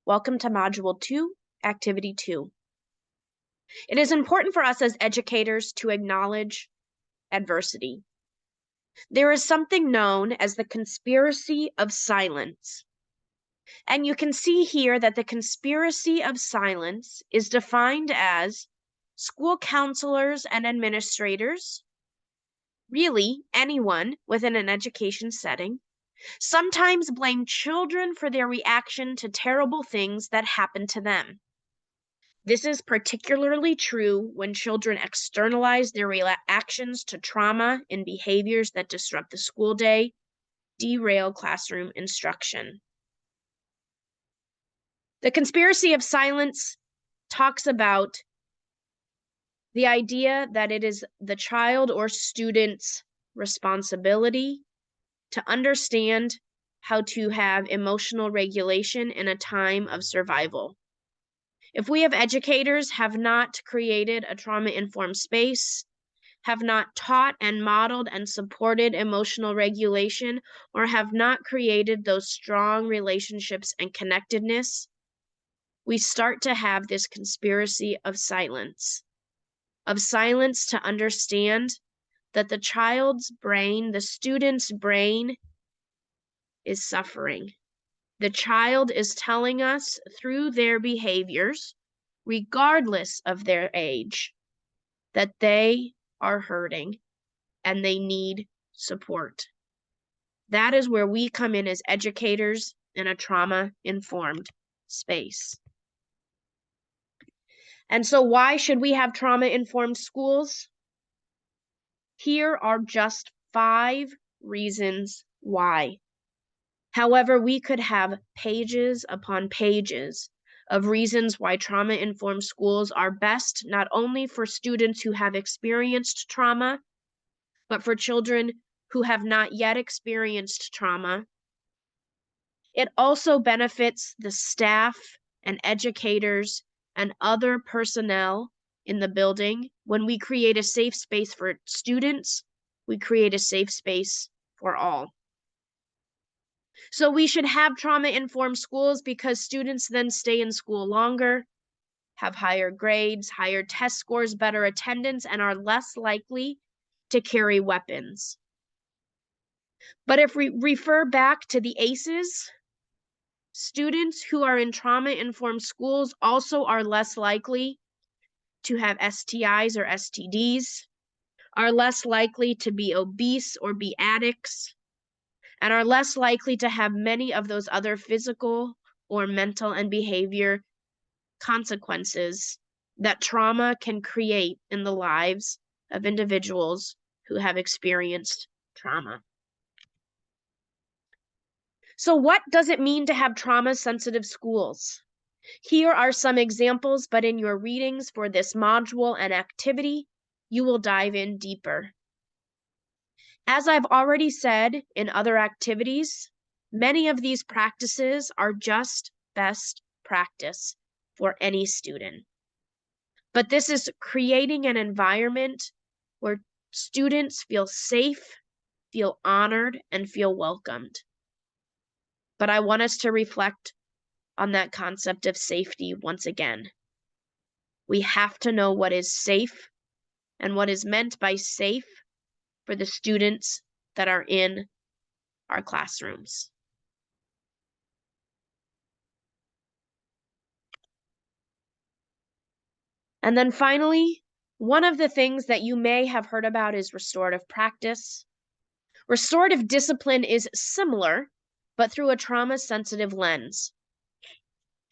Welcome to Module 2, Activity 2. It is important for us as educators to acknowledge adversity. There is something known as the conspiracy of silence. And you can see here that the conspiracy of silence is defined as school counselors and administrators, really anyone within an education setting, sometimes blame children for their reaction to terrible things that happen to them. This is particularly true when children externalize their reactions to trauma and behaviors that disrupt the school day, derail classroom instruction. The conspiracy of silence talks about the idea that it is the child or student's responsibility to understand how to have emotional regulation in a time of survival. If we have educators have not created a trauma-informed space, have not taught and modeled and supported emotional regulation, or have not created those strong relationships and connectedness, we start to have this conspiracy of silence to understand that the child's brain, the student's brain, is suffering. The child is telling us through their behaviors, regardless of their age, that they are hurting and they need support. That is where we come in as educators in a trauma-informed space. And so why should we have trauma-informed schools? Here are just 5 reasons why. However, we could have pages upon pages of reasons why trauma-informed schools are best, not only for students who have experienced trauma, but for children who have not yet experienced trauma. It also benefits the staff and educators and other personnel in the building. When we create a safe space for students, we create a safe space for all. So we should have trauma-informed schools because students then stay in school longer, have higher grades, higher test scores, better attendance, and are less likely to carry weapons. But if we refer back to the ACEs, students who are in trauma-informed schools also are less likely to have STIs or STDs, are less likely to be obese or be addicts, and are less likely to have many of those other physical or mental and behavior consequences that trauma can create in the lives of individuals who have experienced trauma. So what does it mean to have trauma-sensitive schools? Here are some examples, but in your readings for this module and activity, you will dive in deeper. As I've already said in other activities, many of these practices are just best practice for any student. But this is creating an environment where students feel safe, feel honored, and feel welcomed. But I want us to reflect on that concept of safety once again. We have to know what is safe and what is meant by safe for the students that are in our classrooms. And then finally, one of the things that you may have heard about is restorative practice. Restorative discipline is similar, but through a trauma-sensitive lens.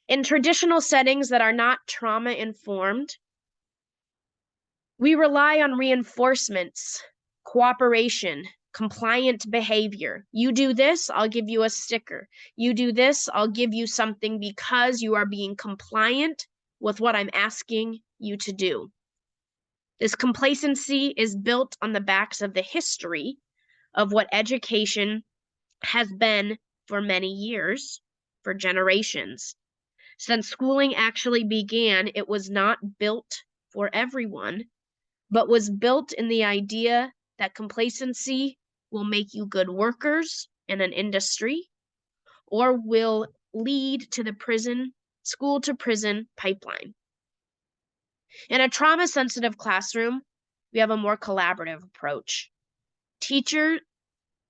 In traditional settings that are not trauma-informed, we rely on reinforcements, cooperation, compliant behavior. You do this, I'll give you a sticker. You do this, I'll give you something because you are being compliant with what I'm asking you to do. This complacency is built on the backs of the history of what education has been for many years, for generations. Since schooling actually began, it was not built for everyone, but was built in the idea that complacency will make you good workers in an industry or will lead to the prison school to prison pipeline. In a trauma-sensitive classroom, we have a more collaborative approach.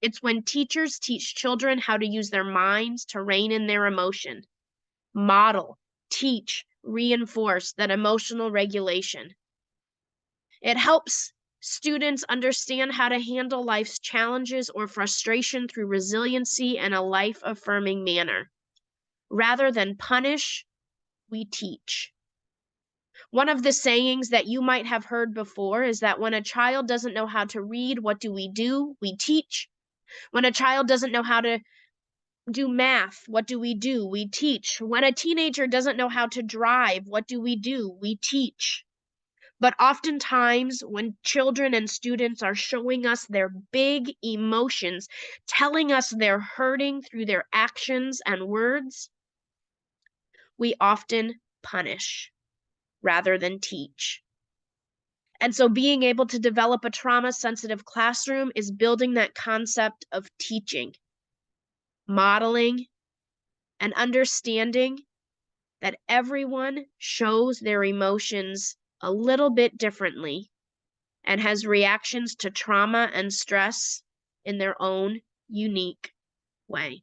It's when teachers teach children how to use their minds to rein in their emotion, model, teach, reinforce that emotional regulation. It helps students understand how to handle life's challenges or frustration through resiliency and a life-affirming manner. Rather than punish, we teach. One of the sayings that you might have heard before is that when a child doesn't know how to read, what do? We teach. When a child doesn't know how to do math, what do? We teach. When a teenager doesn't know how to drive, what do? We teach. But oftentimes, when children and students are showing us their big emotions, telling us they're hurting through their actions and words, we often punish rather than teach. And so being able to develop a trauma-sensitive classroom is building that concept of teaching, modeling, and understanding that everyone shows their emotions a little bit differently and has reactions to trauma and stress in their own unique way.